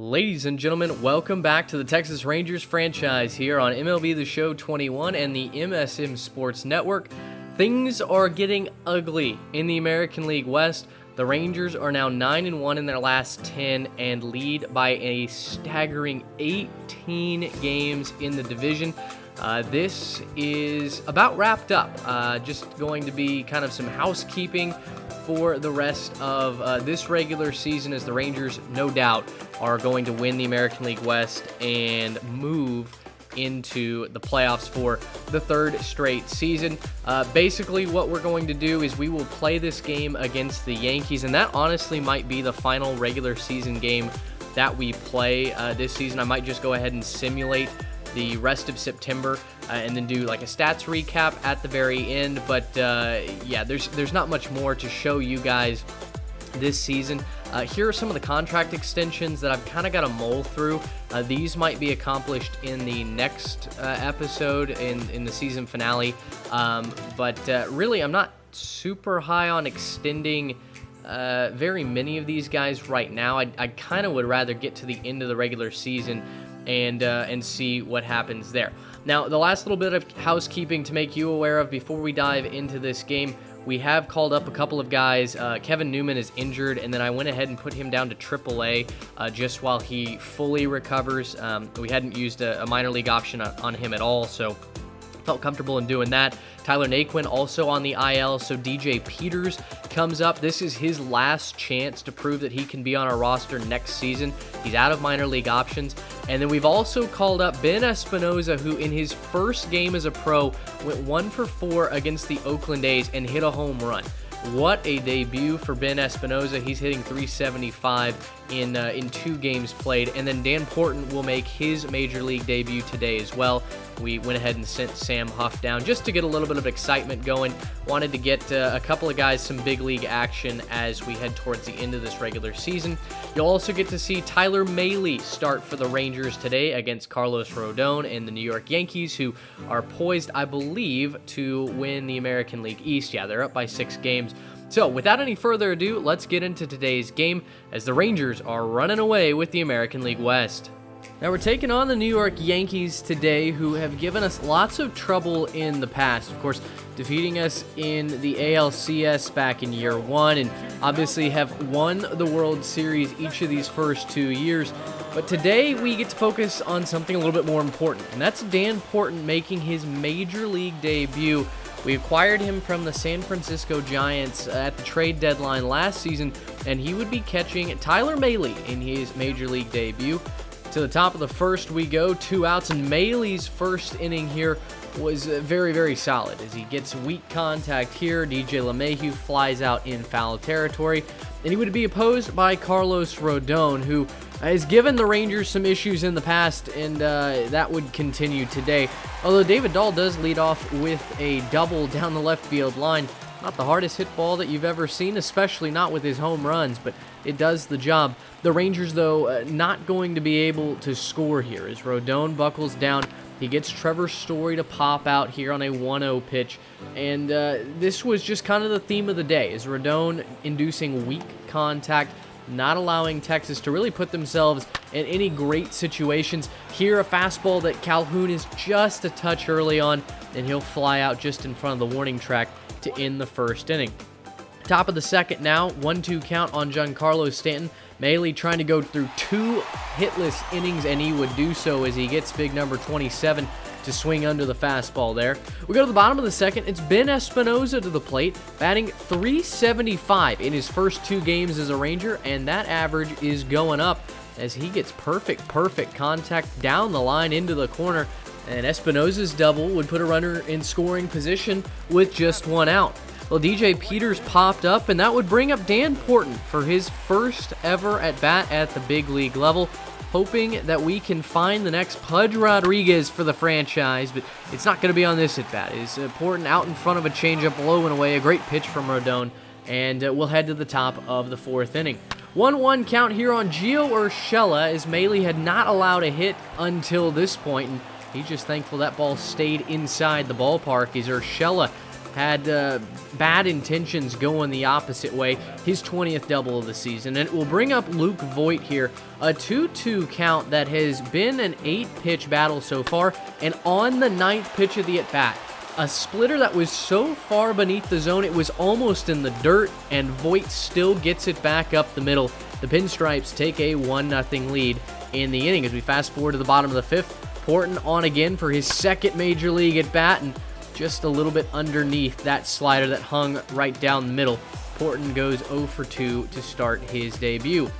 Ladies and gentlemen, welcome back to the Texas Rangers franchise here on MLB The Show 21 and the MSM Sports Network. Things are getting ugly in the American League West. The Rangers are now 9-1 in their last 10 and lead by a staggering 18 games in the division. This is about wrapped up. Just going to be kind of some housekeeping for the rest of this regular season, as the Rangers, no doubt, are going to win the American League West and move into the playoffs for the third straight season. Basically, what we're going to do is we will play this game against the Yankees, and that honestly might be the final regular season game that we play this season. I might just go ahead and simulate the rest of September and then do like a stats recap at the very end. But yeah, there's not much more to show you guys this season. Here are some of the contract extensions that I've kind of got to mull through. These might be accomplished in the next episode in the season finale. But really, I'm not super high on extending very many of these guys right now. I kind of would rather get to the end of the regular season and see what happens there. Now, the last little bit of housekeeping to make you aware of before we dive into this game: we have called up a couple of guys. Kevin Newman is injured, and then I went ahead and put him down to AAA just while he fully recovers. We hadn't used a minor league option on him at all, so felt comfortable in doing that. Tyler Naquin also on the IL, so DJ Peters comes up. This is his last chance to prove that he can be on our roster next season. He's out of minor league options. And then we've also called up Ben Espinoza, who in his first game as a pro went 1 for 4 against the Oakland A's and hit a home run. What a debut for Ben Espinoza. He's hitting .375 in 2 games played. And then Dan Porton will make his major league debut today as well. We went ahead and sent Sam Huff down just to get a little bit of excitement going. Wanted to get a couple of guys some big league action as we head towards the end of this regular season. You'll also get to see Tyler Mahle start for the Rangers today against Carlos Rodon and the New York Yankees, who are poised, I believe, to win the American League East. Yeah, they're up by 6 games. So, without any further ado, let's get into today's game as the Rangers are running away with the American League West. Now, we're taking on the New York Yankees today, who have given us lots of trouble in the past. Of course, defeating us in the ALCS back in year 1, and obviously have won the World Series each of these first 2 years. But today, we get to focus on something a little bit more important, and that's Dan Porton making his major league debut. We acquired him from the San Francisco Giants at the trade deadline last season, and he would be catching Tyler Mahle in his major league debut. To the top of the first we go, 2 outs, and Mahle's first inning here was very, very solid as he gets weak contact here. DJ LeMahieu flies out in foul territory, and he would be opposed by Carlos Rodon, who has given the Rangers some issues in the past, and that would continue today. Although David Dahl does lead off with a double down the left field line. Not the hardest hit ball that you've ever seen, especially not with his home runs, but it does the job. The Rangers, though, not going to be able to score here as Rodon buckles down. He gets Trevor Story to pop out here on a 1-0 pitch, and this was just kind of the theme of the day, is Rodon inducing weak contact, not allowing Texas to really put themselves in any great situations. Here, a fastball that Calhoun is just a touch early on, and he'll fly out just in front of the warning track to end the first inning. Top of the second now, 1-2 count on Giancarlo Stanton. Mahle trying to go through 2 hitless innings, and he would do so as he gets big number 27 to swing under the fastball there. We go to the bottom of the second. It's Ben Espinoza to the plate, batting .375 in his first 2 games as a Ranger, and that average is going up as he gets perfect contact down the line into the corner, and Espinoza's double would put a runner in scoring position with just 1 out. Well, DJ Peters popped up, and that would bring up Dan Porton for his first ever at-bat at the big league level, hoping that we can find the next Pudge Rodriguez for the franchise, but it's not going to be on this at-bat. It's Porton out in front of a changeup low and away, a great pitch from Rodon, and we'll head to the top of the 4th inning. 1-1 count here on Gio Urshela, as Mahle had not allowed a hit until this point, and he's just thankful that ball stayed inside the ballpark as Urshela had bad intentions going the opposite way. His 20th double of the season. And it will bring up Luke Voit here. A 2-2 count that has been an 8-pitch battle so far. And on the 9th pitch of the at-bat, a splitter that was so far beneath the zone, it was almost in the dirt, and Voit still gets it back up the middle. The Pinstripes take a 1-0 lead in the inning. As we fast forward to the bottom of the 5th, Porton on again for his second major league at bat, and just a little bit underneath that slider that hung right down the middle. Porton goes 0 for 2 to start his debut.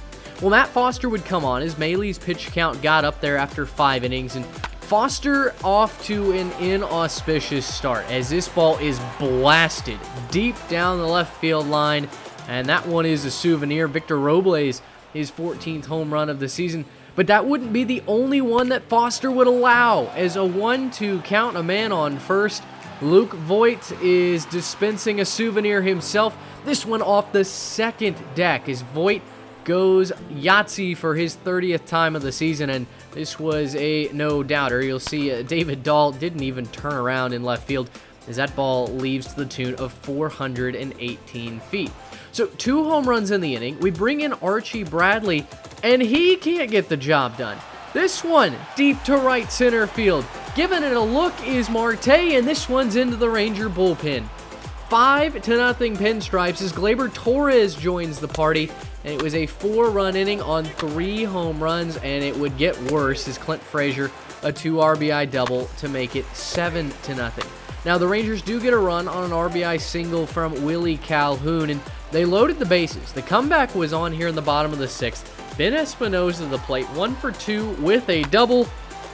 Well, Matt Foster would come on as Maley's pitch count got up there after 5 innings, and Foster off to an inauspicious start as this ball is blasted deep down the left field line, and that one is a souvenir. Victor Robles, his 14th home run of the season, but that wouldn't be the only one that Foster would allow. As a 1-2 count, a man on first, Luke Voit is dispensing a souvenir himself. This one off the second deck as Voit goes Yahtzee for his 30th time of the season, and this was a no-doubter. You'll see David Dahl didn't even turn around in left field as that ball leaves to the tune of 418 feet. So 2 home runs in the inning. We bring in Archie Bradley, and he can't get the job done. This one deep to right center field. Giving it a look is Marte, and this one's into the Ranger bullpen. 5-0 Pinstripes as Gleyber Torres joins the party, and it was a 4-run inning on 3 home runs, and it would get worse as Clint Frazier a 2 RBI double to make it 7-0. Now the Rangers do get a run on an RBI single from Willie Calhoun, and they loaded the bases. The comeback was on here in the bottom of the 6th. Ben Espinosa to the plate, 1 for 2 with a double,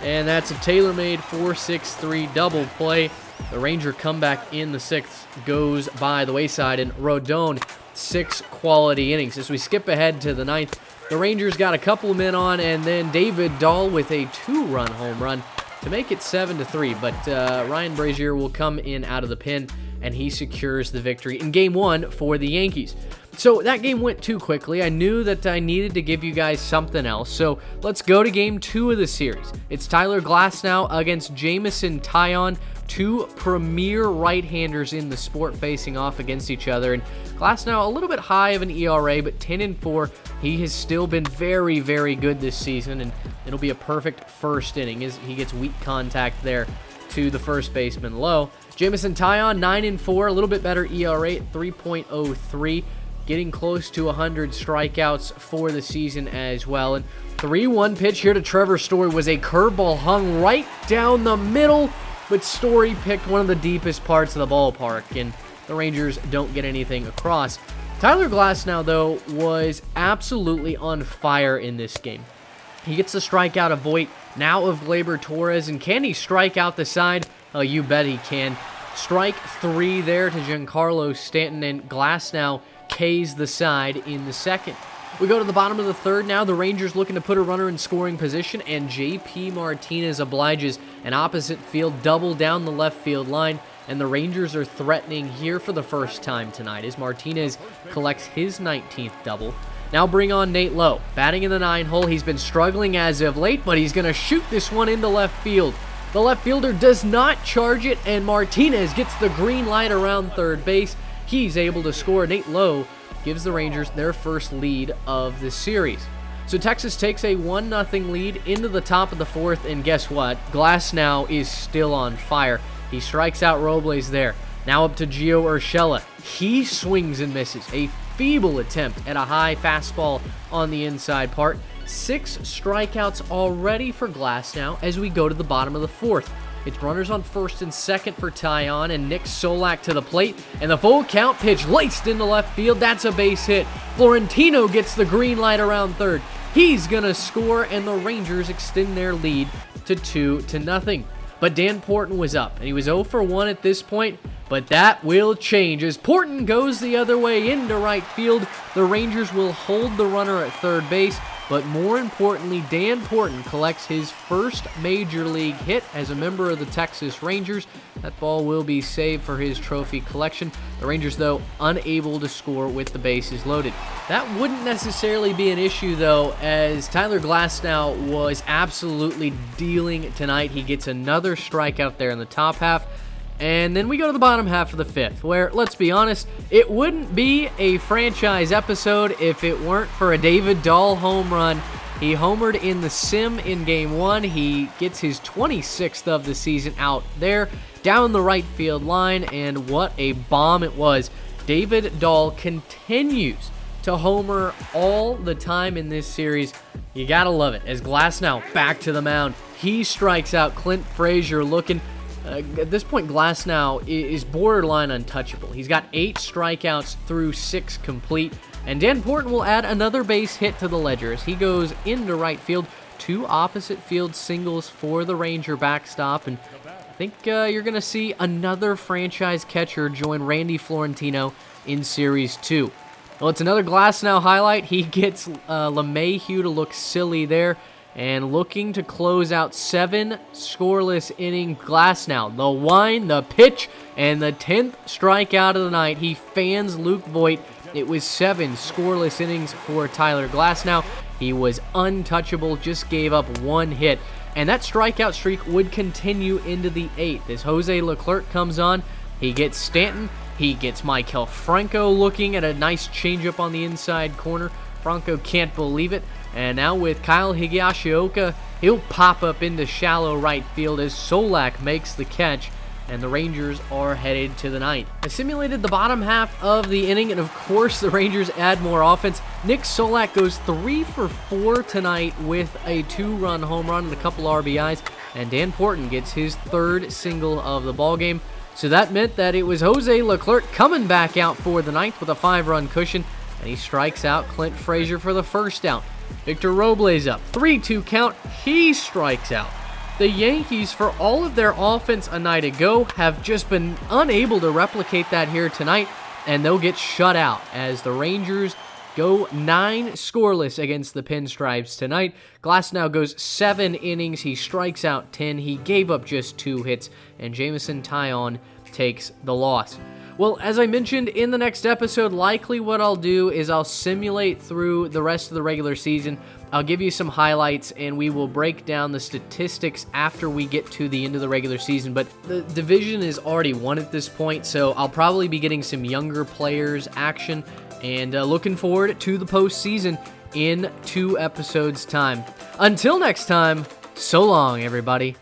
and that's a tailor-made 4-6-3 double play. The Ranger comeback in the 6th goes by the wayside, and Rodon 6 quality innings. As we skip ahead to the 9th, the Rangers got a couple of men on, and then David Dahl with a 2-run home run to make it 7-3. But Ryan Brazier will come in out of the pen, and he secures the victory in Game 1 for the Yankees. So that game went too quickly. I knew that I needed to give you guys something else. So let's go to Game 2 of the series. It's Tyler Glasnow against Jameson Taillon, 2 premier right-handers in the sport facing off against each other. And Glasnow a little bit high of an ERA, but 10-4. He has still been very, very good this season, and it'll be a perfect first inning as he gets weak contact there to the first baseman low. Jameson Taillon 9-4, a little bit better ERA at 3.03. Getting close to 100 strikeouts for the season as well. And 3-1 pitch here to Trevor Story was a curveball hung right down the middle, but Story picked one of the deepest parts of the ballpark, and the Rangers don't get anything across. Tyler Glasnow, though, was absolutely on fire in this game. He gets the strikeout of Voit, now of Gleyber Torres, and can he strike out the side? Oh, you bet he can. Strike 3 there to Giancarlo Stanton, and Glasnow K's the side in the 2nd. We go to the bottom of the 3rd now. The Rangers looking to put a runner in scoring position, and J.P. Martinez obliges an opposite field double down the left field line, and the Rangers are threatening here for the first time tonight as Martinez collects his 19th double. Now bring on Nate Lowe, batting in the 9 hole. He's been struggling as of late, but he's going to shoot this one into left field. The left fielder does not charge it, and Martinez gets the green light around third base. He's able to score. Nate Lowe gives the Rangers their first lead of the series. So Texas takes a 1-0 lead into the top of the 4th, and guess what? Glasnow is still on fire. He strikes out Robles there. Now up to Gio Urshela. He swings and misses. A feeble attempt at a high fastball on the inside part. 6 strikeouts already for Glasnow as we go to the bottom of the 4th. It's runners on 1st and 2nd for Taillon, and Nick Solak to the plate, and the full count pitch laced into left field. That's a base hit. Florentino gets the green light around 3rd. He's gonna score, and the Rangers extend their lead to 2-0. But Dan Porton was up, and he was 0 for 1 at this point, but that will change as Porton goes the other way into right field. The Rangers will hold the runner at 3rd base, but more importantly, Dan Porton collects his first major league hit as a member of the Texas Rangers. That ball will be saved for his trophy collection. The Rangers, though, unable to score with the bases loaded. That wouldn't necessarily be an issue, though, as Tyler Glasnow was absolutely dealing tonight. He gets another strikeout there in the top half, And then we go to the bottom half of the 5th, where, let's be honest, it wouldn't be a franchise episode if it weren't for a David Dahl home run. He homered in the sim in Game 1. He gets his 26th of the season out there, down the right field line, and what a bomb it was. David Dahl continues to homer all the time in this series. You gotta love it. As Glasnow back to the mound, he strikes out Clint Frazier looking. At this point, Glasnow is borderline untouchable. He's got 8 strikeouts through 6 complete. And Dan Porton will add another base hit to the ledger as he goes into right field. 2 opposite field singles for the Ranger backstop. And I think you're going to see another franchise catcher join Randy Florentino in Series 2. Well, it's another Glasnow highlight. He gets LeMahieu to look silly there. And looking to close out 7 scoreless inning Glasnow. The whine, the pitch, and the 10th strikeout of the night. He fans Luke Voit. It was 7 scoreless innings for Tyler Glasnow. He was untouchable, just gave up 1 hit. And that strikeout streak would continue into the 8th. As Jose Leclerc comes on, he gets Stanton. He gets Maikel Franco looking at a nice changeup on the inside corner. Franco can't believe it. And now with Kyle Higashioka, he'll pop up into shallow right field as Solak makes the catch, and the Rangers are headed to the 9th. I simulated the bottom half of the inning, and of course the Rangers add more offense. Nick Solak goes 3 for 4 tonight with a 2-run home run and a couple RBIs, and Dan Porton gets his 3rd single of the ballgame. So that meant that it was Jose Leclerc coming back out for the 9th with a 5-run cushion, and he strikes out Clint Frazier for the 1st out. Victor Robles up, 3-2 count, he strikes out. The Yankees, for all of their offense a night ago, have just been unable to replicate that here tonight, and they'll get shut out as the Rangers go 9 scoreless against the Pinstripes tonight. Glasnow goes 7 innings, he strikes out 10, he gave up just 2 hits, and Jameson Taillon takes the loss. Well, as I mentioned in the next episode, likely what I'll do is I'll simulate through the rest of the regular season. I'll give you some highlights, and we will break down the statistics after we get to the end of the regular season. But the division is already won at this point, so I'll probably be getting some younger players action, and looking forward to the postseason in 2 episodes' time. Until next time, so long, everybody.